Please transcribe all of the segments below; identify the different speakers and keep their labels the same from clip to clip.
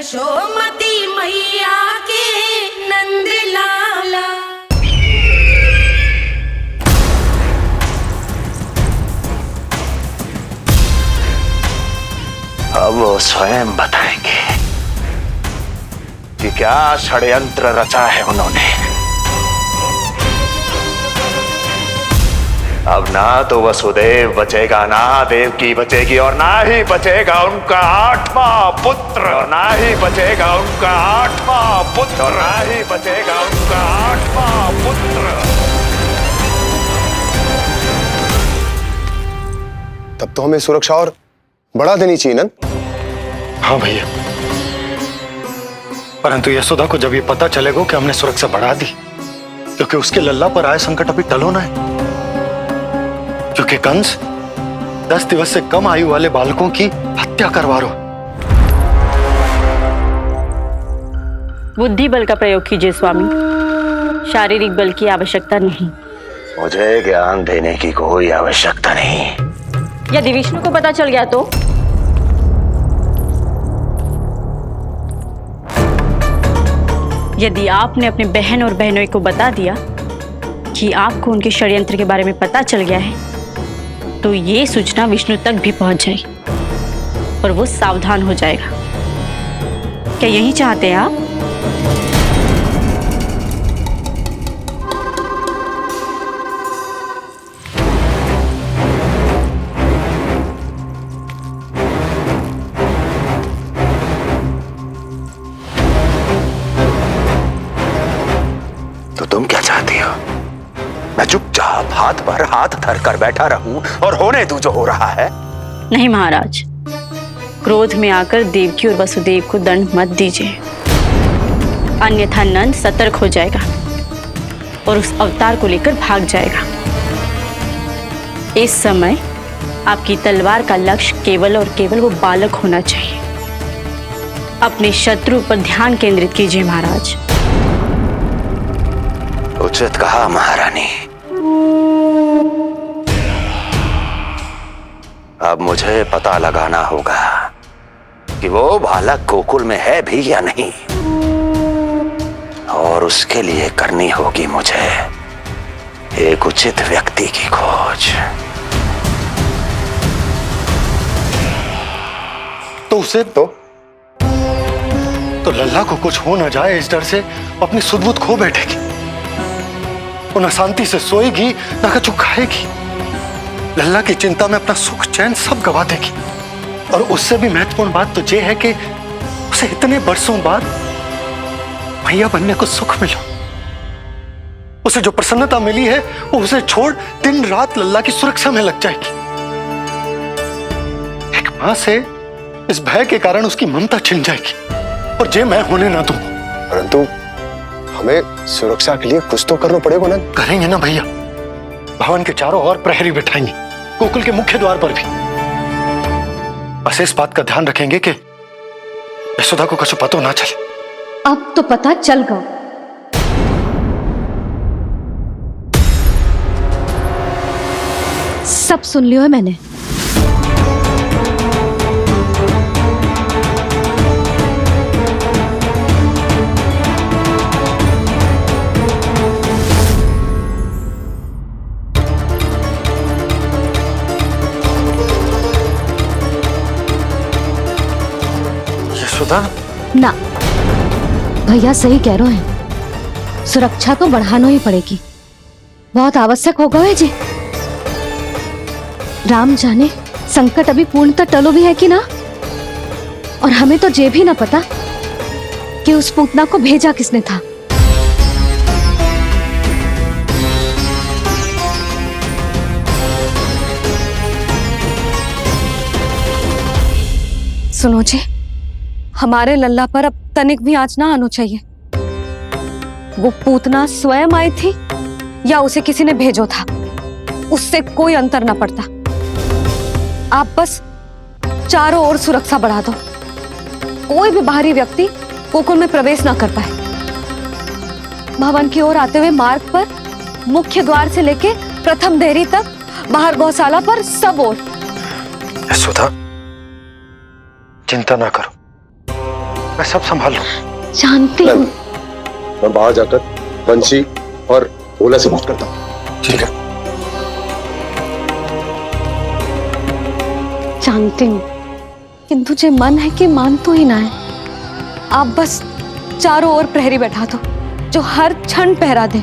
Speaker 1: यशोमती मैया के नंद लाला।
Speaker 2: अब वो स्वयं बताएंगे कि क्या षड्यंत्र रचा है उन्होंने। अब ना तो वसुदेव बचेगा, ना देवकी बचेगी, और ना ही बचेगा उनका 8वां पुत्र, और ना ही बचेगा उनका 8वां पुत्र, और ना ही बचेगा उनका 8वां पुत्र।
Speaker 3: तब तो हमें सुरक्षा और बढ़ा देनी चाहिए नंद।
Speaker 4: हाँ भैया, परंतु यशोदा को जब ये पता चलेगा कि हमने सुरक्षा बढ़ा दी, क्योंकि उसके लल्ला पर आए संकट अभी टल होना है। क्योंकि कंस 10 दिवस से कम आयु वाले बालकों की हत्या करवा रहा।
Speaker 5: बुद्धि बल का प्रयोग कीजिए स्वामी, शारीरिक बल की आवश्यकता नहीं।
Speaker 2: मुझे ज्ञान देने की कोई आवश्यकता नहीं।
Speaker 5: यदि विष्णु को पता चल गया तो? यदि आपने अपने बहन और बहनों को बता दिया कि आपको उनके षड्यंत्र के बारे में पता चल गया है, तो ये सूचना विष्णु तक भी पहुंच जाएगी और वो सावधान हो जाएगा। क्या यही चाहते हैं आप?
Speaker 2: तो तुम क्या चाहती हो? मैं चुपचाप हाथ पर हाथ धर कर बैठा रहूं और होने दूं जो हो रहा है?
Speaker 5: नहीं महाराज, क्रोध में आकर देवकी और वसुदेव को दंड मत दीजिए, अन्यथा नंद सतर्क हो जाएगा और उस अवतार को लेकर भाग जाएगा। इस समय आपकी तलवार का लक्ष्य केवल और केवल वो बालक होना चाहिए। अपने शत्रु पर ध्यान केंद्रित कीजिए महाराज।
Speaker 2: उचित कहा महारानी। अब मुझे पता लगाना होगा कि वो बालक गोकुल में है भी या नहीं, और उसके लिए करनी होगी मुझे एक उचित व्यक्ति की खोज।
Speaker 4: तो उसे तो लल्ला को कुछ हो ना जाए, इस डर से अपनी सुध-बुध खो बैठेगी। वो न शांति से सोएगी, न कुछ खाएगी। लल्ला की चिंता में अपना सुख चैन सब गवा देगी। और उससे भी महत्वपूर्ण बात तो ये है कि उसे इतने बरसों बाद मैया बनने को सुख मिला। उसे जो प्रसन्नता मिली है, वो उसे छोड़ दिन रात लल्ला की सुरक्षा में लग जाएगी। एक मां से इस भय के कारण उसकी ममता छिन जाएगी, और ये मैं होने ना दूं।
Speaker 3: परंतु हमें सुरक्षा के लिए कुछ तो करना पड़ेगा ना।
Speaker 4: करेंगे ना भैया, भवन के चारों ओर प्रहरी बिठाएंगे, गोकुल के मुख्य द्वार पर भी। बस इस बात का ध्यान रखेंगे कि यशोदा को कुछ पता ना चले।
Speaker 6: अब तो पता चल गया। सब सुन लियो है मैंने। ना, भैया सही कह रहे हैं, सुरक्षा तो बढ़ाना ही पड़ेगी, बहुत आवश्यक होगा है जी। राम जाने संकट अभी पूर्णतः टलो भी है कि ना, और हमें तो ये भी ना पता कि उस पूतना को भेजा किसने था। सुनो जी, हमारे लल्ला पर अब तनिक भी आंच ना आना चाहिए। वो पूतना स्वयं आई थी या उसे किसी ने भेजो था, उससे कोई अंतर ना पड़ता। आप बस चारों ओर सुरक्षा बढ़ा दो, कोई भी बाहरी व्यक्ति गोकुल में प्रवेश ना कर पाए। भवन की ओर आते हुए मार्ग पर मुख्य द्वार से लेके प्रथम देहरी तक, बाहर गौशाला पर, सब ओर।
Speaker 4: यशोदा, चिंता ना करो, मैं सब संभाल लूं।
Speaker 6: जानती हूँ।
Speaker 3: मैं बाहर जाकर बंशी और ओला से बात करता हूँ।
Speaker 4: ठीक है।
Speaker 6: जानती हूँ, किंतु जे मन है कि मान तो ही ना है। आप बस चारों ओर प्रहरी बैठा दो जो हर क्षण पहरा दे।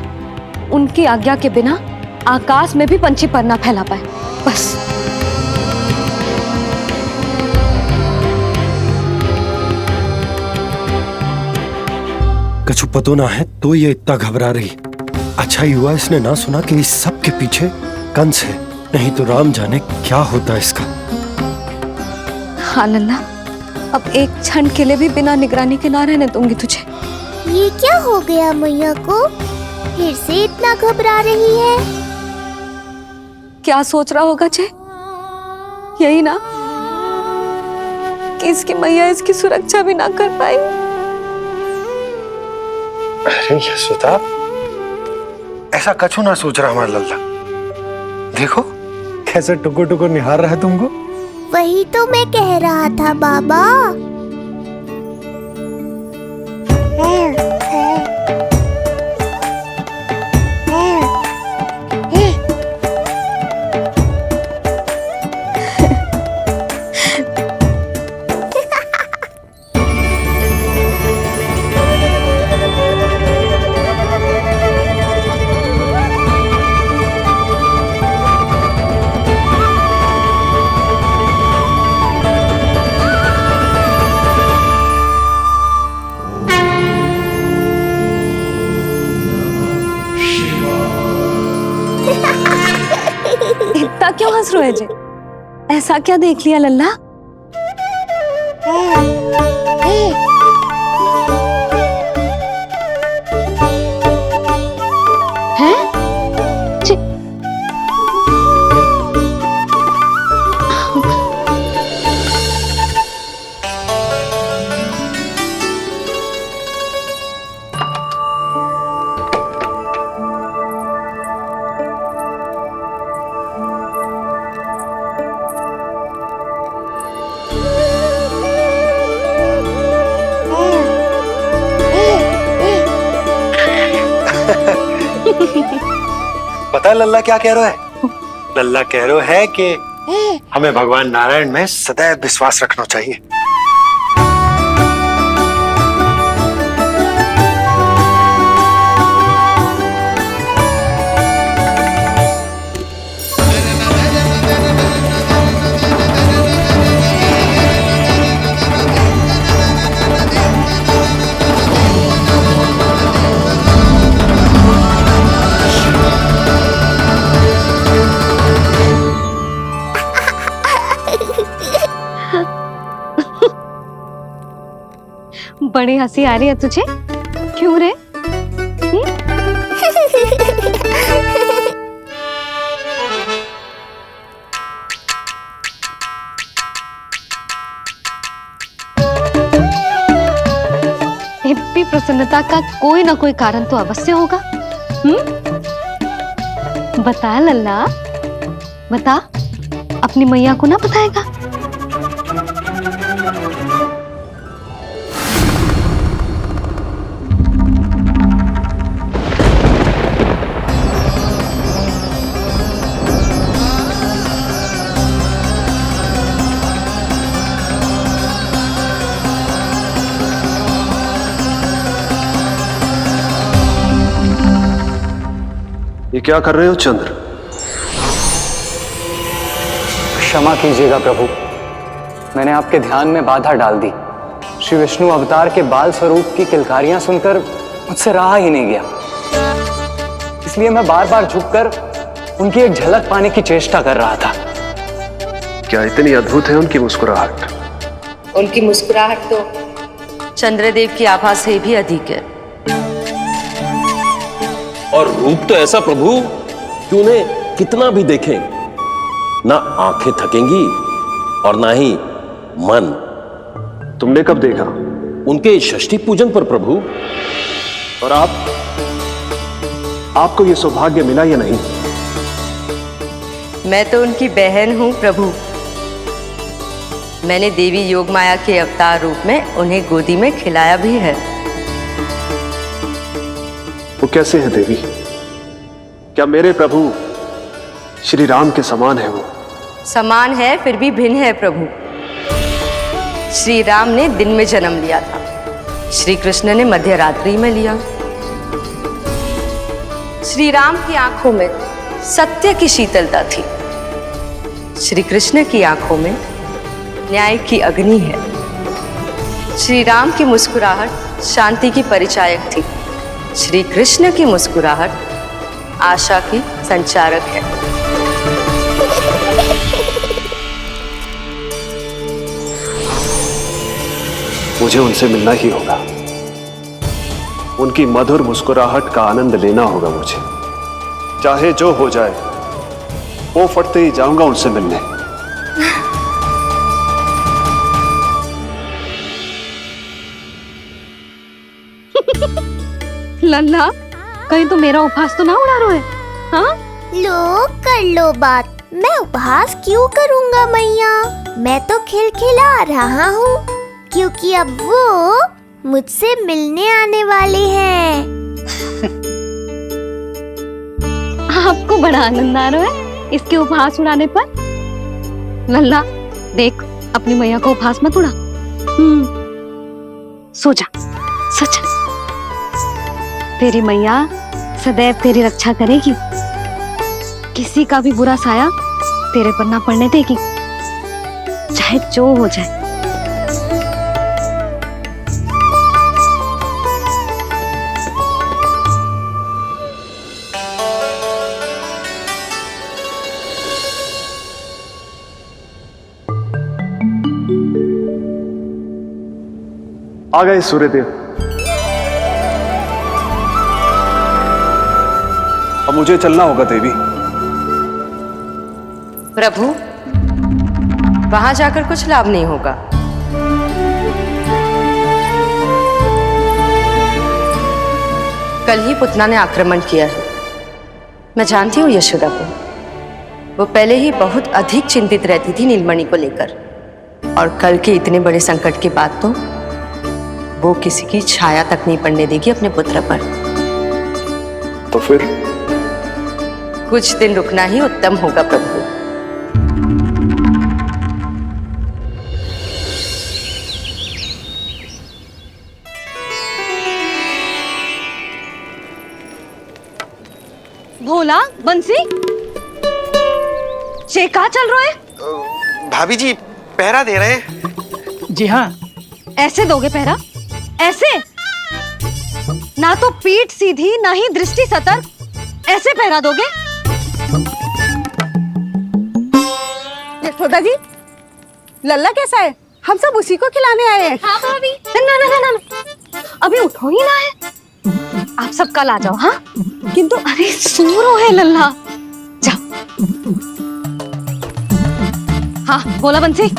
Speaker 6: उनकी आज्ञा के बिना आकाश में भी पंछी पर ना फैला पाए, बस।
Speaker 7: कछु पतो ना है तो ये इतना घबरा रही। अच्छा ही हुआ इसने ना सुना कि इस सब के पीछे कंस है, नहीं तो राम जाने क्या होता इसका।
Speaker 6: हाँ लल्ला, अब एक क्षण के लिए भी बिना निगरानी के ना रहने दूंगी तुझे।
Speaker 8: ये क्या हो गया मैया को? फिर से इतना घबरा रही है।
Speaker 6: क्या सोच रहा होगा जे? यही ना कि इसकी मैया इसकी सुरक्षा भी ना कर पाई।
Speaker 4: अरे यशोदा, ऐसा कछु ना सोच रहा हमारा लल्ला। देखो कैसे टुकुर टुकुर निहार रहा है तुमको।
Speaker 8: वही तो मैं कह रहा था बाबा।
Speaker 6: इतना क्यों हंस रहे जे? ऐसा क्या देख लिया लल्ला? हैं?
Speaker 4: पता है लल्ला क्या कह रहा है? लल्ला कह रहा है कि हमें भगवान नारायण में सदैव विश्वास रखना चाहिए।
Speaker 6: बड़ी हंसी आ रही है तुझे, क्यों रे? इतनी प्रसन्नता का कोई ना कोई कारण तो अवश्य होगा। बता लल्ला, बता, अपनी मैया को ना बताएगा?
Speaker 3: ये क्या कर रहे हो चंद्र?
Speaker 9: क्षमा कीजिएगा प्रभु, मैंने आपके ध्यान में बाधा डाल दी। श्री विष्णु अवतार के बाल स्वरूप की किलकारियां सुनकर मुझसे रहा ही नहीं गया, इसलिए मैं बार बार झुककर उनकी एक झलक पाने की चेष्टा कर रहा था।
Speaker 3: क्या इतनी अद्भुत है उनकी मुस्कुराहट?
Speaker 1: उनकी मुस्कुराहट तो चंद्रदेव की आभा से भी अधिक है।
Speaker 10: और रूप तो ऐसा प्रभु कि उन्हें कितना भी देखें ना आंखें थकेंगी और ना ही मन।
Speaker 3: तुमने कब देखा?
Speaker 10: उनके षष्ठी पूजन पर प्रभु।
Speaker 3: और आपको ये सौभाग्य मिला या नहीं?
Speaker 1: मैं तो उनकी बहन हूं प्रभु। मैंने देवी योग माया के अवतार रूप में उन्हें गोदी में खिलाया भी है।
Speaker 11: वो कैसे हैं देवी? क्या मेरे प्रभु श्री राम के समान है वो?
Speaker 1: समान है फिर भी भिन्न है प्रभु। श्री राम ने दिन में जन्म लिया था, श्री कृष्ण ने मध्य रात्रि में लिया। श्री राम की आंखों में सत्य की शीतलता थी, श्री कृष्ण की आंखों में न्याय की अग्नि है। श्री राम की मुस्कुराहट शांति की परिचायक थी, श्री कृष्ण की मुस्कुराहट आशा की संचारक है।
Speaker 11: मुझे उनसे मिलना ही होगा, उनकी मधुर मुस्कुराहट का आनंद लेना होगा मुझे। चाहे जो हो जाए, वो फटते ही जाऊंगा उनसे मिलने।
Speaker 6: लल्ला, कहीं तो मेरा उपहास तो ना उड़ा रहे है? हाँ?
Speaker 8: लो कर लो बात, मैं उपहास क्यों करूँगा मैया? मैं तो खिलखिला रहा हूँ क्योंकि अब वो मुझसे मिलने आने वाले हैं।
Speaker 6: आपको बड़ा आनंद आ रहा है इसके उपहास उड़ाने पर? लल्ला देख, अपनी मैया को उपहास मत उड़ा। सो जा, सच तेरी मैया सदैव तेरी रक्षा करेगी, किसी का भी बुरा साया तेरे पर ना पड़ने देगी, चाहे जो हो जाए।
Speaker 11: आ गए सूर्यदेव। अब मुझे चलना होगा देवी।
Speaker 1: प्रभु, वहां जाकर कुछ लाभ नहीं होगा। कल ही पुतना ने आक्रमण किया है। मैं जानती हूँ यशोदा को, वो पहले ही बहुत अधिक चिंतित रहती थी नीलमणि को लेकर, और कल के इतने बड़े संकट के बाद तो वो किसी की छाया तक नहीं पड़ने देगी अपने पुत्र पर।
Speaker 11: तो फिर
Speaker 1: कुछ दिन रुकना ही उत्तम होगा प्रभु।
Speaker 6: भोला, बंसी, ये क्या चल रहा है?
Speaker 3: भाभी जी पहरा दे रहे हैं।
Speaker 12: जी हाँ।
Speaker 6: ऐसे दोगे पहरा? ऐसे? ना तो पीठ सीधी ना ही दृष्टि सतर्क, ऐसे पहरा दोगे?
Speaker 12: यशोदा जी, लल्ला कैसा है? हम सब उसी को खिलाने आए हैं।
Speaker 6: हाँ भाभी। ना ना ना ना, अभी उठो ही ना है। आप सब कल आ जाओ। हाँ, किंतु अरे सूरो है लल्ला, जाओ। हाँ बोला बंसी।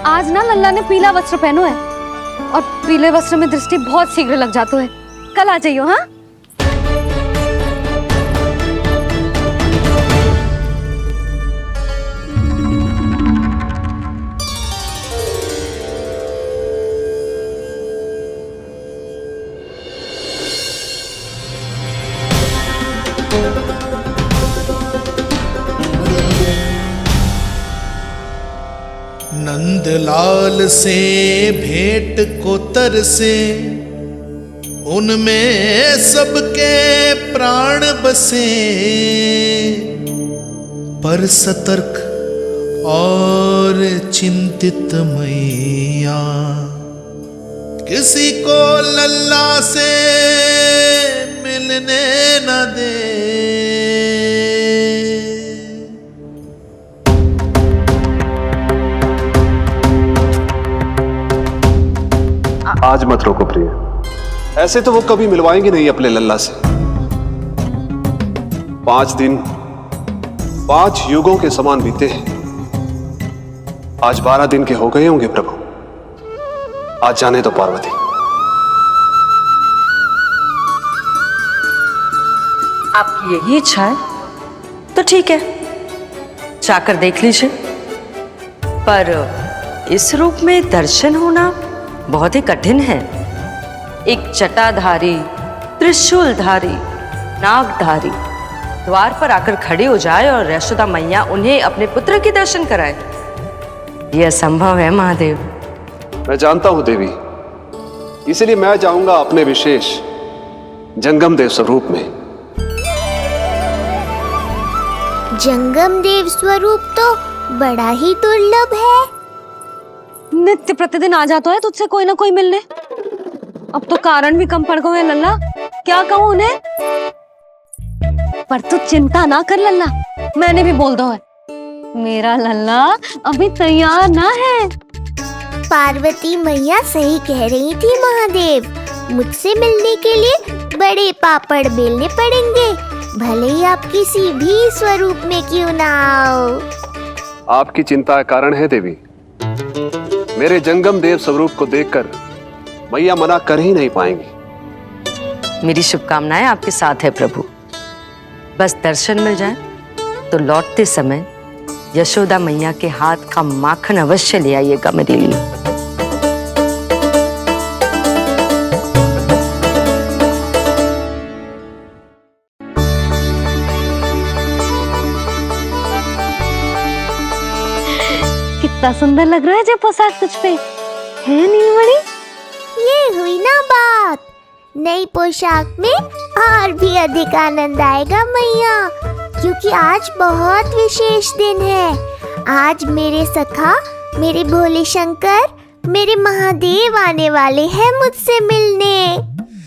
Speaker 6: आज ना लल्ला ने पीला वस्त्र पहनो है, और पीले वस्त्र में दृष्टि बहुत शीघ्र लग जातो है। कल आ जाइयो। हाँ,
Speaker 13: नंदलाल से भेंट को तरसे, उनमें सबके प्राण बसे, पर सतर्क और चिंतित मैया, किसी को लल्ला से मिलने न दे।
Speaker 11: आज मत रोको प्रिय, ऐसे तो वो कभी मिलवाएंगे नहीं अपने लल्ला से। 5 दिन 5 युगों के समान बीते हैं, आज 12 दिन के हो गए होंगे प्रभु। आज जाने दो पार्वती।
Speaker 1: आपकी यही इच्छा है तो ठीक है, जाकर देख लीजिए। पर इस रूप में दर्शन होना बहुत ही कठिन है। एक जटाधारी, त्रिशूलधारी, नागधारी द्वार पर आकर खड़े हो जाए और यशोदा मैया उन्हें अपने पुत्र के दर्शन कराए, यह असंभव है महादेव।
Speaker 11: मैं जानता हूं देवी, इसलिए मैं जाऊंगा अपने विशेष जंगम देव स्वरूप में।
Speaker 8: जंगम देव स्वरूप तो बड़ा ही दुर्लभ है।
Speaker 6: नित्य प्रतिदिन आ जाता है तुझसे कोई ना कोई मिलने। अब तो कारण भी कम पड़ गए हैं लल्ला, क्या कहूँ उन्हें। पर तू चिंता ना कर लल्ला, मैंने भी बोल दो है, मेरा लल्ला अभी तैयार ना है।
Speaker 8: पार्वती मैया सही कह रही थी महादेव, मुझसे मिलने के लिए बड़े पापड़ बेलने पड़ेंगे, भले ही आप किसी भी स्वरूप में क्यों ना आओ।
Speaker 11: आपकी चिंता का कारण है देवी। मेरे जंगम देव स्वरूप को देखकर मैया मना कर ही नहीं पाएंगी।
Speaker 1: मेरी शुभकामनाएं आपके साथ है प्रभु। बस दर्शन मिल जाए तो लौटते समय यशोदा मैया के हाथ का माखन अवश्य ले आइएगा मेरे लिए।
Speaker 6: कितना सुंदर लग रहा है जो पोशाक तुझ पे है नीलमणि।
Speaker 8: ये हुई ना बात, नई पोशाक में और भी अधिक आनंद आएगा मैया, क्योंकि आज बहुत विशेष दिन है। आज मेरे सखा, मेरे भोले शंकर, मेरे महादेव आने वाले हैं मुझसे मिलने।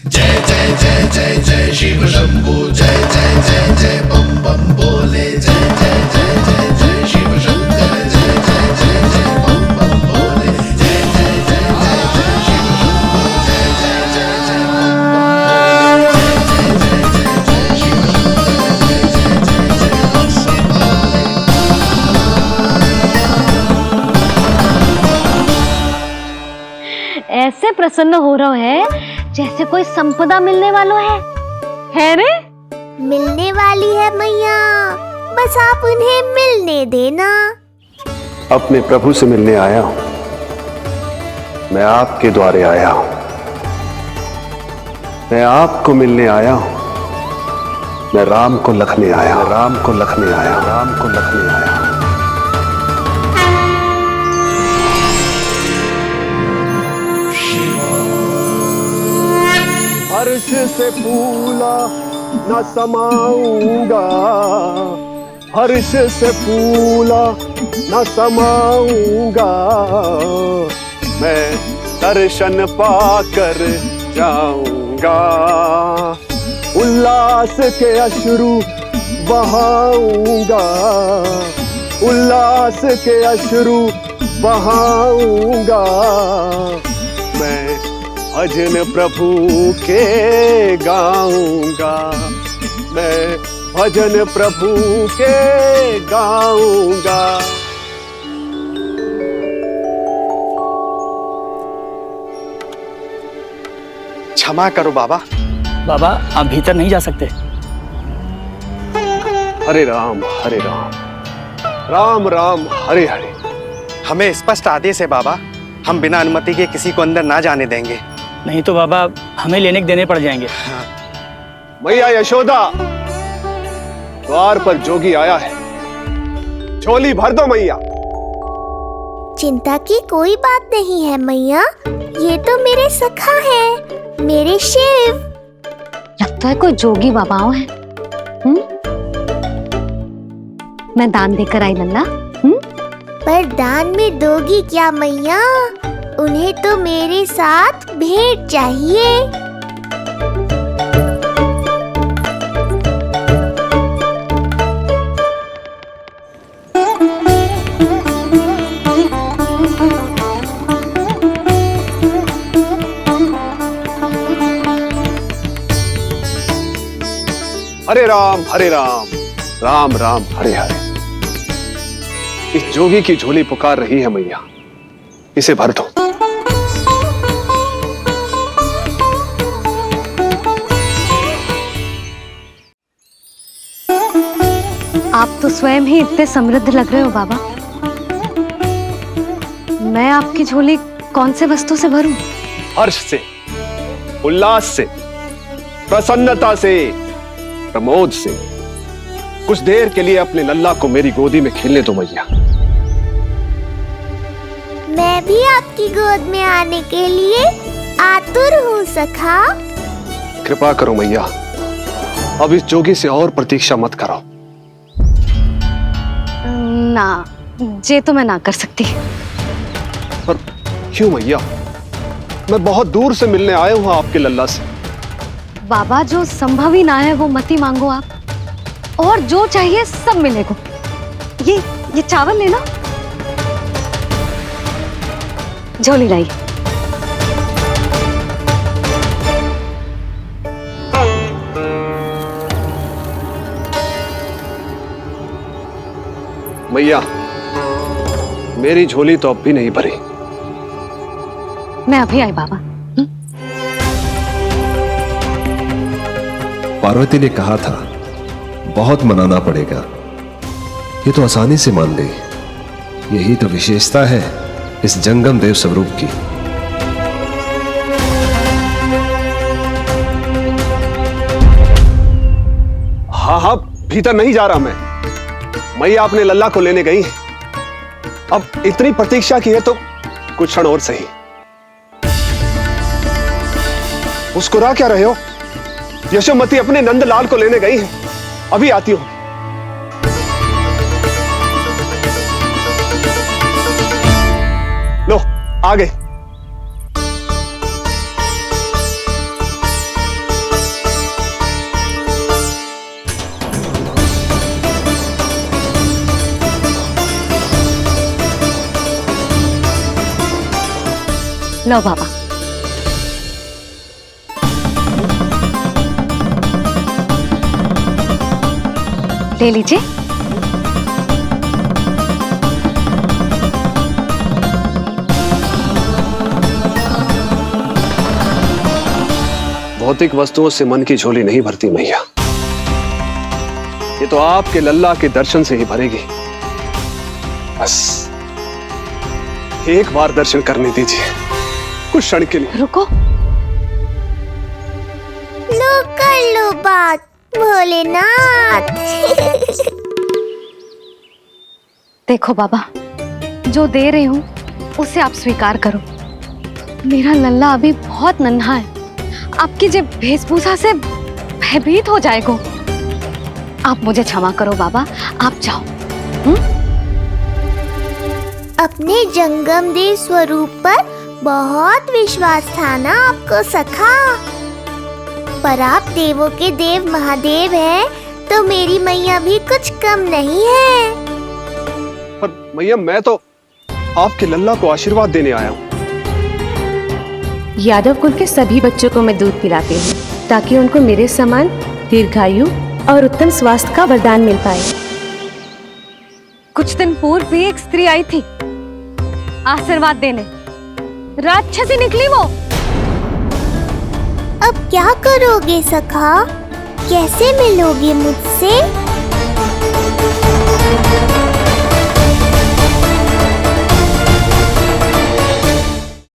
Speaker 13: जय जय जय जय जय शिव शंभू, जय जय जय जय बम बम बोले, जय जय जय जय जय शिव शंकर, जय जय जय जय बम बम बोले, जय जय जय जय जय शिव शंभू, जय जय जय जय बम बम बोले, जय जय जय जय शिव शंकर, जय जय जय जय बम बम बोले।
Speaker 6: ऐसे प्रसन्न हो रहा है जैसे कोई संपदा मिलने वालों है रे?
Speaker 8: मिलने वाली है मैया, बस आप उन्हें मिलने देना।
Speaker 11: अपने प्रभु से मिलने आया हूं, मैं आपके द्वारे आया हूं, मैं आपको मिलने आया हूं, मैं राम को लखने आया, राम को लखने आया, राम को लखने आया। हर्ष से फूला न समाऊंगा, हर्ष से फूला न समाऊंगा, मैं दर्शन पाकर जाऊंगा, उल्लास के अश्रु बहाऊंगा, उल्लास के अश्रु बहाऊंगा, मैं भजन प्रभु के गाऊंगा, मैं भजन प्रभु के गाऊंगा।
Speaker 9: क्षमा करो बाबा।
Speaker 14: बाबा आप भीतर नहीं जा सकते।
Speaker 11: हरे राम हरे राम, राम राम हरे हरे।
Speaker 9: हमें स्पष्ट आदेश है बाबा, हम बिना अनुमति के किसी को अंदर ना जाने देंगे।
Speaker 14: नहीं तो बाबा हमें लेने के देने पड़ जाएंगे।
Speaker 11: मैया यशोदा, द्वार पर जोगी आया है, झोली भर दो मैया।
Speaker 8: चिंता की कोई बात नहीं है मैया, ये तो मेरे सखा है, मेरे शिव।
Speaker 6: लगता है कोई जोगी बाबाओं है। मैं दान देकर आई लल्ला।
Speaker 8: पर दान में दोगी क्या मैया, उन्हें तो मेरे साथ भेंट चाहिए।
Speaker 11: हरे राम, राम राम हरे हरे। इस जोगी की झोली पुकार रही है मैया, इसे भर दो।
Speaker 6: आप तो स्वयं ही इतने समृद्ध लग रहे हो बाबा। मैं आपकी झोली कौन से वस्तु से भरूं?
Speaker 11: हर्ष से, उल्लास से, प्रसन्नता से, प्रमोद से। कुछ देर के लिए अपने लल्ला को मेरी गोदी में खेलने दो मैया।
Speaker 8: मैं भी आपकी गोद में आने के लिए आतुर हूँ सखा।
Speaker 11: कृपा करो मैया, अब इस जोगी से और प्रतीक्षा मत कराओ।
Speaker 6: ना, ये तो मैं ना कर सकती।
Speaker 11: पर क्यों मैया? मैं बहुत दूर से मिलने आया हूँ आपके लल्ला से।
Speaker 6: बाबा, जो संभव ही ना है वो मत ही मांगो आप, और जो चाहिए सब मिलेगा। ये चावल लेना, झोली लाई।
Speaker 11: मैया, मेरी झोली तो अब भी नहीं भरी।
Speaker 6: मैं अभी आई बाबा।
Speaker 15: पार्वती ने कहा था बहुत मनाना पड़ेगा, ये तो आसानी से मान गई। यही तो विशेषता है इस जंगम देव स्वरूप की।
Speaker 11: हाँ हाँ, भीतर नहीं जा रहा मैं। मैया अपने लल्ला को लेने गई है। अब इतनी प्रतीक्षा की है तो कुछ क्षण और सही। मुस्कुरा क्या रहे हो? यशोमती अपने नंदलाल को लेने गई है, अभी आती हूं। लो, आ गए।
Speaker 6: लो बाबा। ले लीजिए।
Speaker 11: भौतिक वस्तुओं से मन की झोली नहीं भरती मैया, ये तो आपके लल्ला के दर्शन से ही भरेगी। बस एक बार दर्शन करने दीजिए, कुछ क्षण के लिए।
Speaker 6: रुको।
Speaker 8: लो कर लो बात भोलेनाथ।
Speaker 6: देखो बाबा, जो दे रही हूं उसे आप स्वीकार करो। मेरा लल्ला अभी बहुत नन्हा है, आपकी जो वेशभूषा से भयभीत हो जाएगा। आप मुझे क्षमा करो बाबा, आप जाओ।
Speaker 8: अपने जंगम देव स्वरूप पर बहुत विश्वास था ना आपको सखा। पर आप देवों के देव महादेव हैं, तो मेरी मैया भी कुछ कम नहीं है।
Speaker 11: पर मैया, मैं तो आपके लल्ला को आशीर्वाद देने आया हूँ।
Speaker 1: यादव कुल के सभी बच्चों को मैं दूध पिलाती हूँ, ताकि उनको मेरे समान दीर्घायु और उत्तम स्वास्थ्य का वरदान मिल पाए।
Speaker 6: कुछ दिन पूर्व भी एक स्त्री आई थी आशीर्वाद देने, राक्षसी निकली वो।
Speaker 8: अब क्या करोगे सखा? कैसे मिलोगे मुझसे?